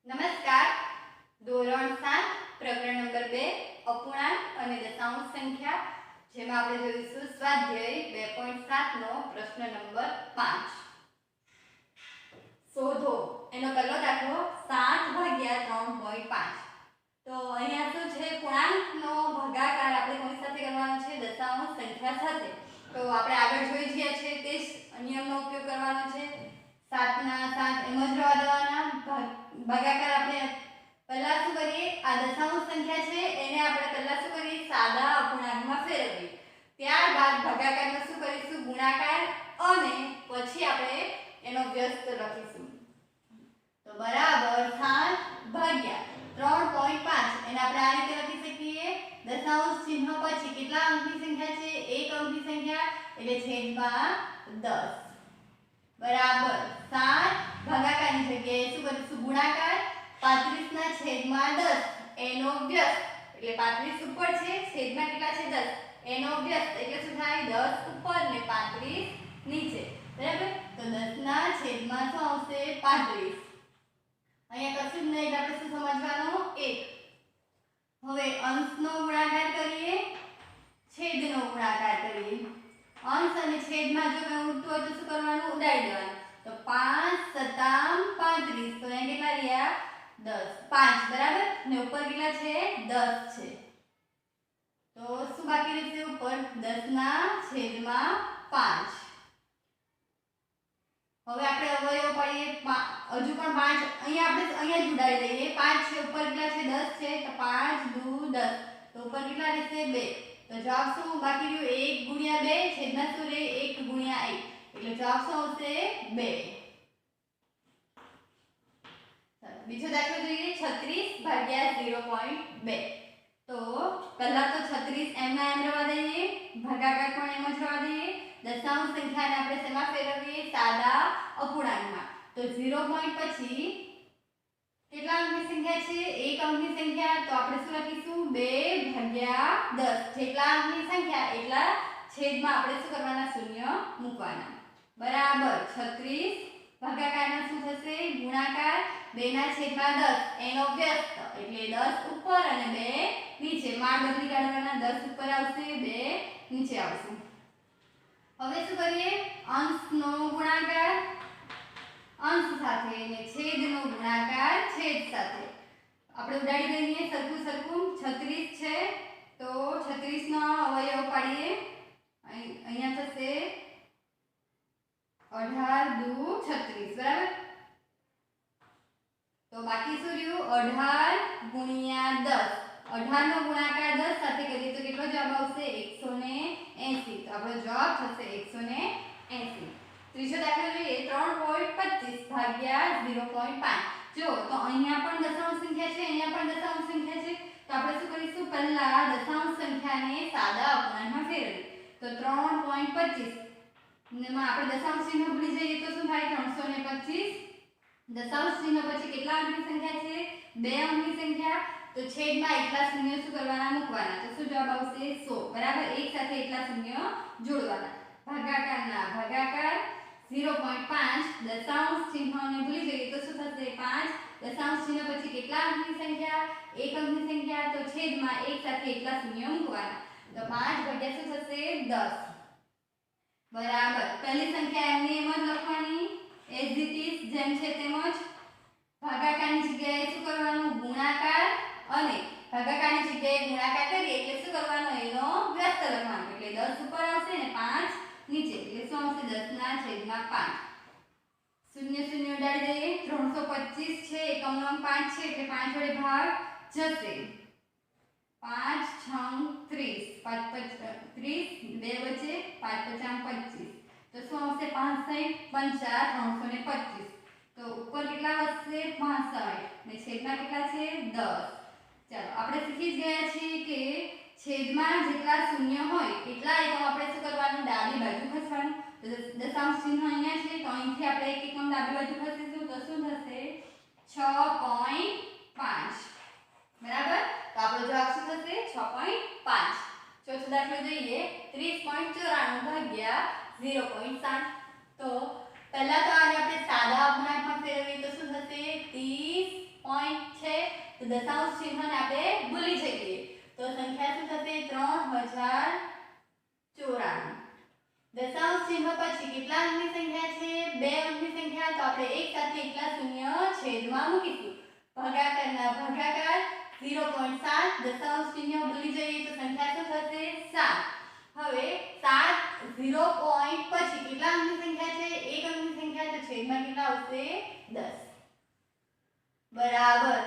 નમસ્કાર. ધોરણ 7 પ્રકરણ નંબર 2 અપૂર્ણાંક અને દશાંશ સંખ્યા, જેમાં આપણે જોઈશું સ્વાધ્યાય 2.7 નો પ્રશ્ન નંબર 5. શોધો. એનો પહેલો દાખલો 7 ભાગ્યા 3.5. તો અહીંયા શું છે, પૂર્ણાંકનો ભાગાકાર આપણે કોની સાથે કરવાનો છે? દશાંશ સંખ્યા સાથે. તો આપણે આગળ જોઈ ગયા છે તે જ નિયમનો ઉપયોગ કરવાનો છે. 7 ના 7 એમ જ રહેવા દેવાના. ભાગાકાર આપણે પહેલા શું કરીએ, આ દશાંશ સંખ્યા છે એને આપણે પહેલા શું કરીએ, સાદા અપૂર્ણાંકમાં ફેરવીએ. ત્યારબાદ ભાગાકારનો શું કરીશું, ગુણાકાર, અને પછી આપણે એનો વ્યસ્ત લખીશું. તો બરાબર 7 ભાગ્યા 3.5 એને આપણે આ રીતે લખી શકીએ. દશાંશ ચિહ્ન પછી કેટલા અંકની સંખ્યા છે? એક અંકની સંખ્યા, એટલે છેદમાં 10 બરાબર 7 ભાગાકારની જગ્યાએ શું કરીશું, ગુણાકાર. 35 ના છેદમાં 10 એનો વ્યસ્ત, એટલે 35 ઉપર છે, છેદમાં કેટલા છે? 10. એનો વ્યસ્ત એટલે શું થાય? 10 ઉપર ને 35 નીચે. બરાબર. તો 10 ના છેદમાં શું આવશે? 35. અહીંયા કશું જ નહીં, એટલે આપણે શું સમજવાનું? 1. હવે અંશનો ગુણાકાર કરીએ, છેદનો ગુણાકાર કરીએ. અંશ અને છેદમાં જો કંઈ ઉડતું હોય તો શું કરવાનું? ઉડાડી દેવાનું. તો 5 7 35. તો અહીંયા કેટલા રહ્યા? 10. 5 બરાબર. ને ઉપર કેટલા છે? 10 છે. તો શું બાકી રહેશે ઉપર? 10 ના છેદમાં 5. હવે આપણે અવયવ પાડીએ. હજુ પણ 5 અહીંયા જ ઉડાડી દઈએ. 5 છે, ઉપર કેટલા છે? 10 છે. તો 5 દુ 10. તો ઉપર કેટલા રહેશે? 2. તો જવાબ શું બાકી રહ્યો? 1 ગુણ્યા 2 છેદમાં શું રહે? 1 ગુણ્યા 1. એટલે જવાબ શું આવશે? 2. બીજો દાખલો જોઈએ, 36 ભાગ્યા 0.2. તો પહેલા તો 36 એમના એમ રહેવા દઈએ, ભાગાકાર પણ એમ જ રહેવા દઈએ. દશાંશ સંખ્યાને આપણે શેમાં ફેરવીએ? સાદા અપૂર્ણાંકમાં. તો 0 પોઈન્ટ પછી કેટલા અંકની સંખ્યા છે? એક અંકની સંખ્યા. તો આપણે શું લખીશું? 2 ભાગ્યા 10. જેટલા અંકની સંખ્યા એટલા છેદમાં આપણે શું કરવાના? શૂન્ય મૂકવાના. બરાબર 36 ભાગાકારમાં શું થશે? ગુણાકાર. 2 ના છેદમાં 10 એનો વ્યસ્ત, એટલે 10 ઉપર અને 2 નીચે. માળ બદલી કાઢવાના. 10 ઉપર આવશે, 2 નીચે આવશે. હવે શું કરીએ? અંશનો ગુણાકાર અંશ સાથે અને છેદનો ગુણાકાર છેદ સાથે. આપણે ઉડાડી દઈએ સરખું સરખું. 36 છે તો 36 નો અવયવ પાડીએ. અહીંયા થશે 18 દુ 36 બરાબર. તો બાકી શું રહ્યું? 18 ગુણ્યા 10. 18 નો ગુણાકાર 10 સાથે કરીએ તો કેટલો જવાબ આવશે? 180. તો આપણો જવાબ થશે 180. ત્રીજો દાખલો જોઈએ, 3.25 ભાગ્યા 0.5. જો તો અહીંયા પણ દશાંશ સંખ્યા છે, અહીંયા પણ દશાંશ સંખ્યા છે. તો આપણે શું કરીશું? પહેલા દશાંશ સંખ્યાને સાદા અપૂર્ણાંકમાં ફેરવીએ. તો 3.25 માં આપણે દશાંશ ચિહ્ન ભૂલી જઈએ તો શું થાય? 325. દશાંશ ચિહ્ન પછી કેટલા અંકની સંખ્યા છે? 2 અંકની સંખ્યા. તો છેદમાં એટલા શૂન્ય શું કરવાના? મૂકવાના. તો શું જવાબ આવશે? 100 બરાબર. એક સાથે એટલા શૂન્ય જોડવાના. ભાગાકારના ભાગાકાર 0.5. દશાંશ ચિહ્નને ભૂલી જઈએ તો શું થશે? 5. દશાંશ ચિહ્ન પછી કેટલા અંકની સંખ્યા? એક અંકની સંખ્યા. તો છેદમાં એક સાથે એટલા શૂન્ય મૂકવાના. તો 5 ભાગ્યા શું થશે? 10 બરાબર. પહેલી સંખ્યા એમની એમ જ લખવાની, એઝ ઇટ ઇઝ, જેમ છે તેમ જ. ભાગાકારની જગ્યાએ શું કરવાનું? ગુણાકાર. અને ભાગાકારની જગ્યાએ ગુણાકાર કરીએ એટલે શું કરવાનું? એનો વ્યસ્ત લખવાનો. એટલે 10 ઉપર આવશે ને 5 નીચે. એટલે શું આવશે? 10 ના છેદમાં 5. શૂન્ય શૂન્ય ઉડાડી દઈએ. 325 છે, એકમનો અંક 5 છે એટલે 5 વડે ભાગ જશે. 5 6 30. 5 5 30, 2 વચ્ચે 5 5 25. તો શું આવશે? 65 5 325. તો ઉપર કેટલા વધશે? 65 ને છેદમાં કેટલા છે? 10. ચાલો આપણે શીખી ગયા છીએ કે છેદમાં જેટલા શૂન્ય હોય એટલા એકમ આપણે શું કરવાનું? ડાબી બાજુ ખસવાનું. તો દશાંશ ચિહ્ન અહીંયા છે તો અહીંથી આપણે એક એકમ ડાબી બાજુ ખસીશું તો શું થશે? 6.5 બરાબર. તો આપણો જવાબ શું થશે? 6.5. ચોથો દાખલો જોઈએ, 30.94 ભાગ્યા 0.7. તો પહેલા તો આને આપણે સાદા અપૂર્ણાંકમાં ફેરવીએ તો શું થશે? 30 સંખ્યા તો આપણે એક સાથે એકલા શૂન્ય છેદમાં મૂકીશું. ભાગાકારના ભાગાકાર 0.7 દશાંશ ચિહ્ન ભૂલી જઈએ તો સંખ્યા શું થશે 7. હવે 7 0 પોઈન્ટ પછી કેટલા અંકની સંખ્યા છે? એક અંકની સંખ્યા, તો છેદમાં કેટલા આવશે 10 બરાબર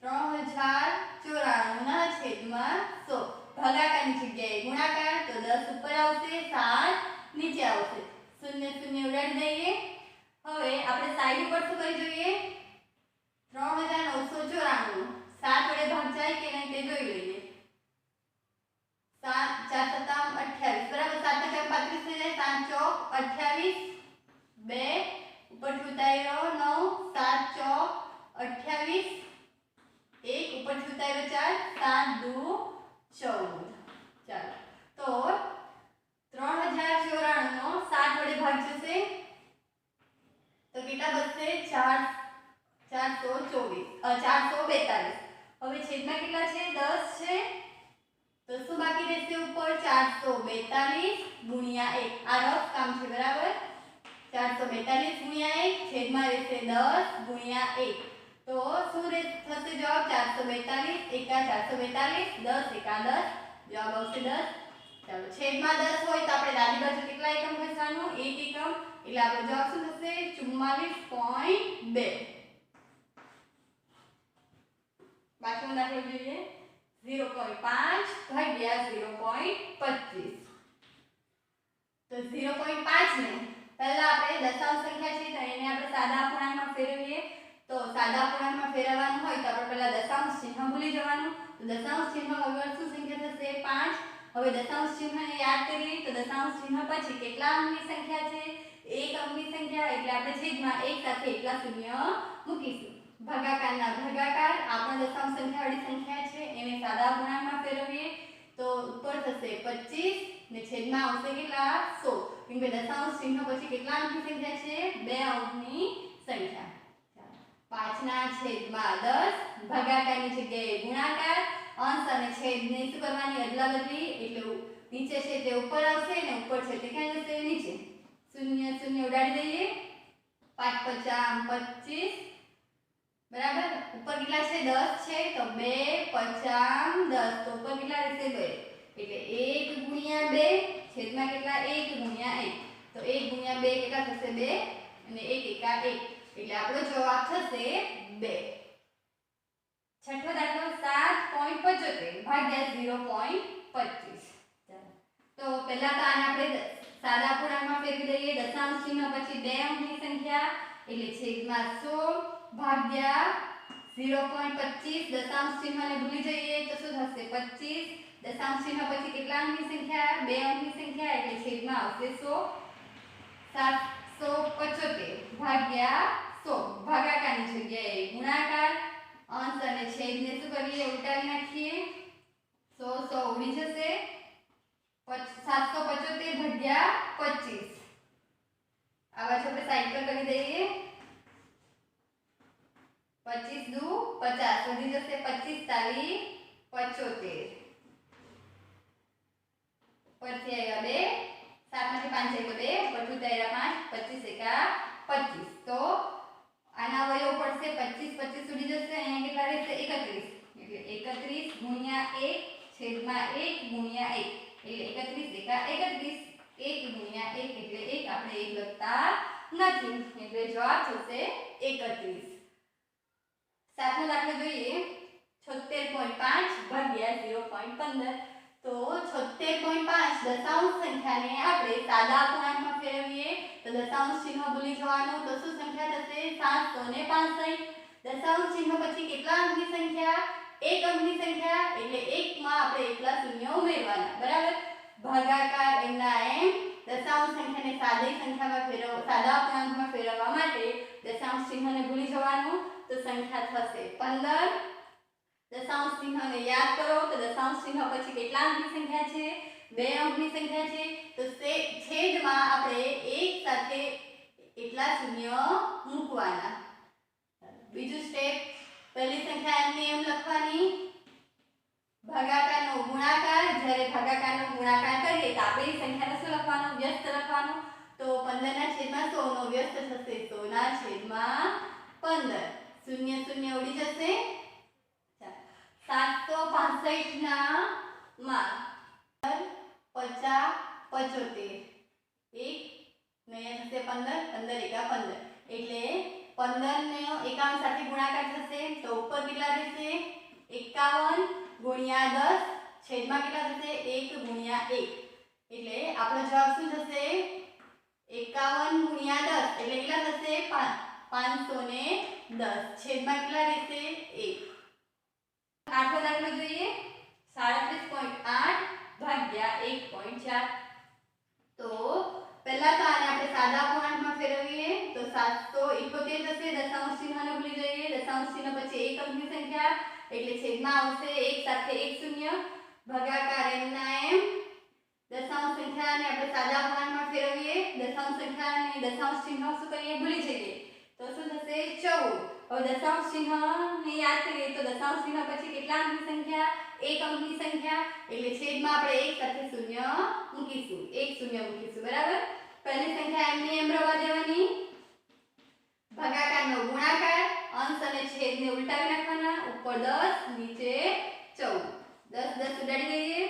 3094 ના છેદમાં 100. ભાગાકારની જગ્યાએ ગુણાકાર તો 10 ઉપર આવશે, 7 નીચે આવશે, શૂન્ય શૂન્ય ઉડાડી દઈએ. હવે આપણે સાઈડ ઉપર શું કરી જોઈએ? 3994 7 વડે ભાગ જાય કે નહીં તે જોઈ લઈએ. 7 4 7 28 બરાબર 7 × 35 થઈ જાય, 7 ચોક 28 2 ઉપરથી ઉતાર્યો 9 7 ચોક 28 1 ઉપરથી ઉતાર્યો 4 7 દુ 14. ચાલો તો 3094 નો 7 વડે ભાગ જશે તો કેટલા બચશે? 442. હવે છેદમાં કેટલા છે? 10 છે, તો શું બાકી રહેશે ઉપર? 442 ગુણ્યા 1. આ રફ કામ છે બરાબર. 442 ગુણ્યા 1 છેદમાં રહેશે 10 ગુણ્યા 1. તો શું થશે જવાબ? 442 એકા 442 10 એકા 10 જવાબ આવશે 10. ચાલો છેદમાં 10 હોય તો આપણે ડાબી બાજુ કેટલા એકમ ઘસવાનું? 1 એકમ, એટલે આપણો જવાબ શું થશે? 44.2. બાકીનો દાખલો જોઈએ. 0.5 ભાગ્યા 0.25. તો 0.5 ને પહેલા આપણે દશાંશ સંખ્યા છે તો એને આપણે સાદા અપૂર્ણાંકમાં ફેરવીએ. તો સાદા અપૂર્ણાંકમાં ફેરવવાનું હોય તો આપણે પહેલા દશાંશ ચિહ્ન ભૂલી જવાનું. તો દશાંશ ચિહ્ન વગર શું સંખ્યા થશે? 5. હવે દશાંશ ચિહ્નને યાદ કરીએ તો દશાંશ ચિહ્ન પછી કેટલા અંકની સંખ્યા છે? એક અંકની સંખ્યા, એટલે આપણે છેદમાં એક સાથે એકલા શૂન્ય મૂકીશું. ભાગાકારના ભાગાકાર આપણે દશાંશ સંખ્યાવાળી સંખ્યા છે એને સાદા અપૂર્ણાંકમાં ફેરવીએ તો ઉપર થશે 25 ને છેદમાં આવશે કેટલા? 100. કેમ કે દશાંશ ચિહ્ન પછી કેટલા અંકની સંખ્યા છે? 2 અંકની સંખ્યા. 5 ના છેદમાં 10 ભાગાકારની જગ્યાએ ગુણાકાર, અંશ અને છેદને શું કરવાની? અદલા બદલી, એટલે નીચે છે તે ઉપર આવશે ને ઉપર છે તે ક્યાં જશે? નીચે. શૂન્ય શૂન્ય ઉડાડી દઈએ. 5 × 25 બરાબર. ઉપર કેટલા છે? 10 છે, તો 2 × 10 તો ઉપર કેટલા રહેશે? 2. એટલે 1 ગુણ્યા 2 છેદમાં કેટલા? 1 ગુણ્યા 1. તો 1 ગુણ્યા 2 કેટલા થશે? 2 અને 1 એકા 1, એટલે આપણો જવાબ થશે 2. છઠ્ઠો દાખલો 7.75 ભાગ્યા 0.25. તો પહેલા તો આને આપણે સાદા અપૂર્ણાંકમાં ફેરવી દઈએ. દશાંશ ચિહ્ન પછી 2 અંકની સંખ્યા, એટલે છેદમાં 100 ભાગ્યા 0.25. દશાંશ ચિહ્નને ભૂલી જઈએ તો શું થશે? 25. દશાંશ ચિહ્ન પછી કેટલા અંકની સંખ્યા? 2 અંકની સંખ્યા, એટલે છેદમાં આવશે 100. 775 ભાગ્યા 100 ભાગાકારની જગ્યાએ ગુણાકાર, અંશ અને છેદને શું કરીએ? ઉલટાવી નાખીએ. 100 ઉડી જશે. 775 ભાગ્યા 25. આ બાજુ આપણે સાઈડ પર કરી દઈએ. 25 દુ 50 વધી જશે. 25 તાલી 75 પરથી આવ્યા 2. 7 માંથી 5 આવ્યા 2 પરથી આવ્યા 5. 25 એકા 25. તો આના અવયવ પડશે 25 25 ઉડી જશે. અહીંયા કેટલા રહેશે? 31. એટલે 31 ગુણ્યા 1 છેદમાં 1 ગુણ્યા 1, એટલે 31 એકા 31. 1 ગુણ્યા 1 એટલે 1. આપણે 1 લખતા નથી, એટલે જવાબ થશે 31. સાતમો દાખલો જોઈએ. 76.5 ભાગ્યા 0.15. તો 76.5 દશાંશ સંખ્યાને આપણે સાદા અપૂર્ણાંકમાં ફેરવીએ તો દશાંશ ચિહ્ન ભૂલી જવાનું. તો શું સંખ્યા થશે? 765. દશાંશ ચિહ્ન પછી કેટલા અંકની સંખ્યા? એક અંકની સંખ્યા, એટલે 1 માં આપણે એકલા શૂન્ય ઉમેરવાના. બરાબર. ભાગાકાર એમના એમ દશાંશ સંખ્યાને સાદી સંખ્યામાં સાદા અપૂર્ણાંકમાં ફેરવવા માટે દશાંશ ચિહ્નને ભૂલી જવાનું. તો સંખ્યા થશે 15. દશાંશ ચિહ્નને યાદ કરો તો દશાંશ ચિહ્ન પછી કેટલા અંકની સંખ્યા છે? 2 અંકની સંખ્યા છે, તો છેદમાં આપણે એક સાથે એટલા શૂન્ય મૂકવાના. બીજું સ્ટેપ, પહેલી સંખ્યા એમની એમ લખવાની. ભાગાકારનો ગુણાકાર, જ્યારે ભાગાકારનો ગુણાકાર કરીએ તો આપેલી સંખ્યાને શું લખવાનું? વ્યસ્ત લખવાનું. તો 15 ના છેદમાં 100 નો વ્યસ્ત થશે 100. ના છેદમાં 15 શૂન્ય શૂન્ય ઉડી જશે 765 ના માં 50 75 એક ને થશે 15 15 એકા 15 એટલે 15 ને 51 સાથે ગુણાકાર થશે તો ઉપર કેટલા રહેશે 51 ગુણ્યા 10 છેદમાં કેટલા થશે 1 ગુણ્યા 1 એટલે આપણો જવાબ શું થશે 51 ગુણ્યા 10 એટલે કેટલા થશે 510 છેદમાં કેટલા રહેશે 1 આઠમો દાખલો જોઈએ 37.8 ભાગ્યા 1.4 તો પહેલા તો આને આપણે સાદા અપૂર્ણાંકમાં ફેરવીએ તો 771 થશે દશાંશ ચિહ્નને ભૂલી જઈએ દશાંશ ચિહ્ન પછી એક અંકની સંખ્યા એટલે છેદમાં આવશે 1 સાથે 1 શૂન્ય ભાગાકાર m ના m દશાંશ સંખ્યાને આપણે સાદા અપૂર્ણાંકમાં ફેરવીએ દશાંશ સંખ્યાને દશાંશ ચિહ્ન શું કરીએ ભૂલી જઈએ તો શું થશે 14 હવે દશાંશ ચિહ્નને યાદ કરીએ તો દશાંશ ચિહ્ન પછી કેટલા અંકની સંખ્યા એક અંકની સંખ્યા એટલે છેદમાં આપણે 1 સાથે શૂન્ય મૂકીશું 1 શૂન્ય મૂકીશું બરાબર પહેલી સંખ્યા m ની m રહેવા દેવાની ભાગાકારનો ગુણાકાર અંશ અને છેદને ઉલટાવી નાખવાના ઉપર 10 નીચે 14 10 10 ઉડાડી દઈએ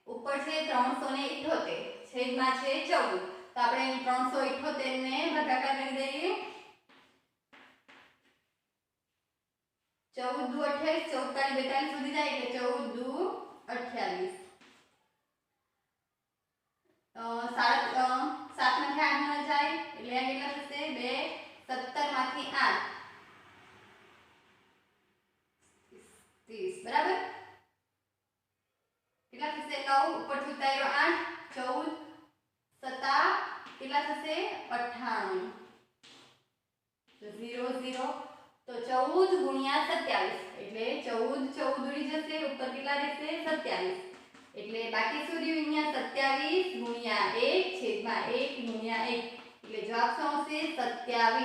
ઉપર છે 378 છેદમાં છે 14 તો આપણે 378 ને ભાગાકાર કરી દઈએ 14 દુ 28 44 42 સુધી જાય એટલે 14 દુ 28 7 માંથી 8 ન જાય એટલે આ કેટલા થશે 2 17 માંથી 8 30 બરાબર કેટલા થશે 9 ઉપરથી ઉતાર્યો 8 14 7 કેટલા થશે 98 તો 0 0 તો 14 ગુણ્યા 27 એટલે 14 ઉડી જશે ઉપર કેટલા રહેશે 27 એટલે બાકી શું રહ્યું અહીંયા 27 ગુણ્યા 1 છેદમાં 1 ગુણ્યા 1 એટલે જવાબ શું આવશે 27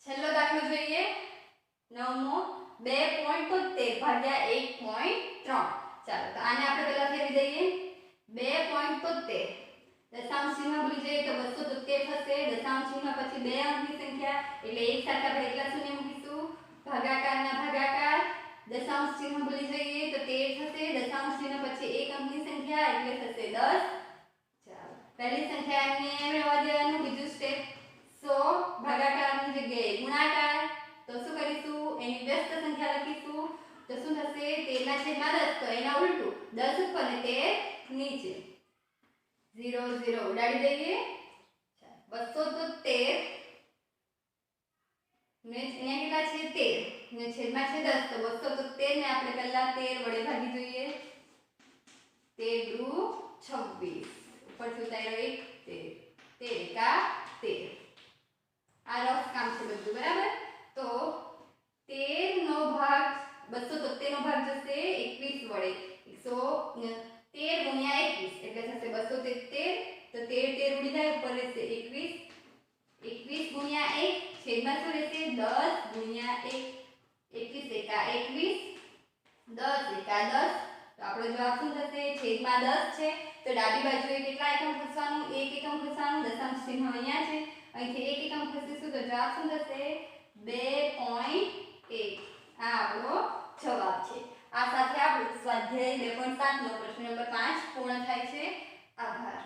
છેલ્લો દાખલો જોઈએ નવમો 2.73 ભાગ્યા 1.3 ચાલો તો આને આપણે પહેલા ફેરવી દઈએ 2.73 દશાંશ ચિહ્ન ભૂલી જઈએ તો 273 થશે દશાંશ ચિહ્ન પછી બે અંકની સંખ્યા એટલે એક સાથે આપણે કેટલા શૂન્ય મૂકીશું ભાગાકારના ભાગાકાર દશાંશ ચિહ્ન ભૂલી જઈએ તો 13 થશે દશાંશ ચિહ્ન પછી એક અંકની સંખ્યા એટલે થશે 10 ચાલો પહેલી સંખ્યા ને એમ રહેવા દેવાનું બીજું સ્ટેપ 100 ભાગાકારની જગ્યાએ ગુણાકાર તો શું કરીશું એની વ્યસ્ત સંખ્યા લખીશું તો શું થશે 13 ના છેદમાં 10 તો એના ઉલટું 10 ઉપર ને 13 નીચે 0 0 ઉડાડી દઈએ 273 ને અહીંયા કેટલા છે 13 ને છેદમાં છે 10 તો 273 ને આપણે પહેલા 13 વડે ભાગી જોઈએ 13 દુ 26 ઉપરથી ઉતાર્યો 1 13 એકા 13 આ રફ કામ છે બધું બરાબર તો 13 નો ભાગ 273 નો ભાગ જશે 21 વડે 113 ગુણ્યા 21 એટલે થશે 273 તો 13 ઉડી જાય ઉપર રહેશે 21 ગુણ્યા 1 છેદમાં શું રહેશે 10 ગુણ્યા 1 21 એકા 21 10 એકા 10 તો આપણો જવાબ શું થશે છેદમાં 10 છે તો ડાબી બાજુએ કેટલા એકમ ખસવાનું 1 એકમ ખસવાનું દશાંશ ચિહ્ન અહીંયા છે અહીંથી 1 એકમ ખસીશું તો જવાબ શું થશે 2.1 આ આપણો જવાબ છે આ સાથે આપણું સ્વાધ્યાય 2.7 નો પ્રશ્ન નંબર 5 પૂર્ણ થાય છે આભાર